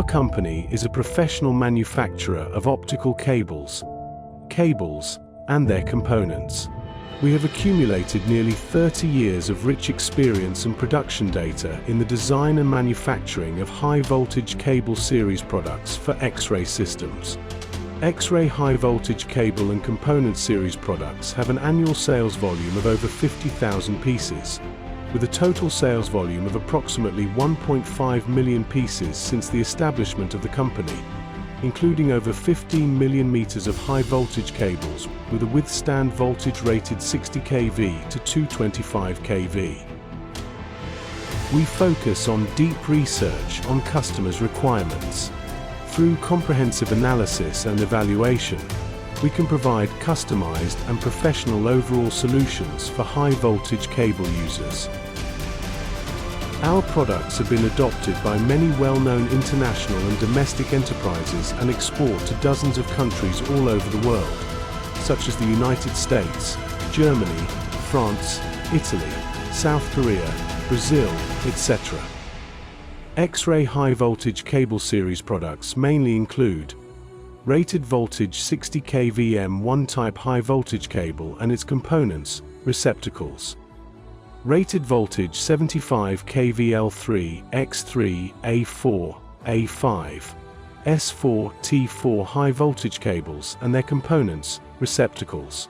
company is a professional manufacturer of optical cables, and their components. We have accumulated nearly 30 years of rich experience and production data in the design and manufacturing of high-voltage cable series products for X-ray systems. X-ray high-voltage cable and component series products have an annual sales volume of over 50,000 pieces, with a total sales volume of approximately 1.5 million pieces since the establishment of the company, including over 15 million meters of high-voltage cables with a withstand voltage rated 60 kV to 225 kV. We focus on deep research on customers' requirements. Through comprehensive analysis and evaluation, we can provide customized and professional overall solutions for high-voltage cable users. Our products have been adopted by many well-known international and domestic enterprises and export to dozens of countries all over the world, such as the United States, Germany, France, Italy, South Korea, Brazil, etc. X-ray high-voltage cable series products mainly include rated voltage 60 kV M1 type high-voltage cable and its components, receptacles. Rated voltage 75 kV L3, X3, A4, A5, S4, T4 high-voltage cables and their components, receptacles.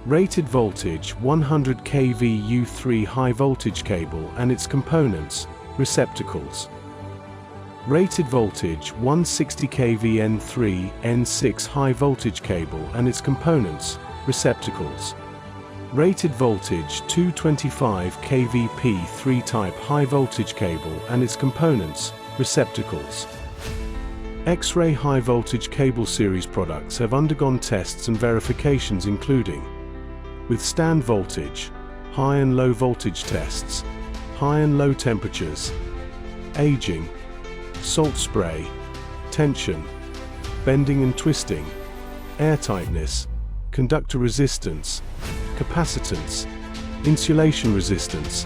Rated voltage 100 kV U3 high-voltage cable and its components, receptacles. Rated voltage 160 kV N3, N6 high-voltage cable and its components, receptacles. Rated voltage 225 kV P3 type high-voltage cable and its components, receptacles. X-ray high-voltage cable series products have undergone tests and verifications including withstand voltage, high and low voltage tests, high and low temperatures, aging, salt spray, tension, bending and twisting, airtightness, conductor resistance, capacitance, insulation resistance,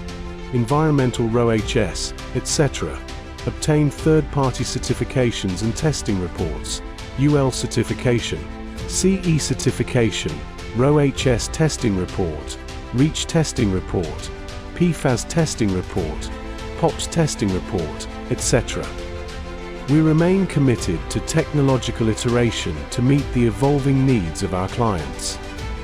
environmental RoHS, etc. Obtain third-party certifications and testing reports, UL certification, CE certification, RoHS testing report, REACH testing report, PFAS testing report, POPs testing report, etc. We remain committed to technological iteration to meet the evolving needs of our clients.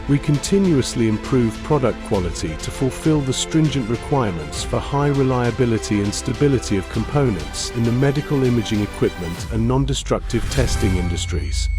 We continuously improve product quality to fulfill the stringent requirements for high reliability and stability of components in the medical imaging equipment and non-destructive testing industries.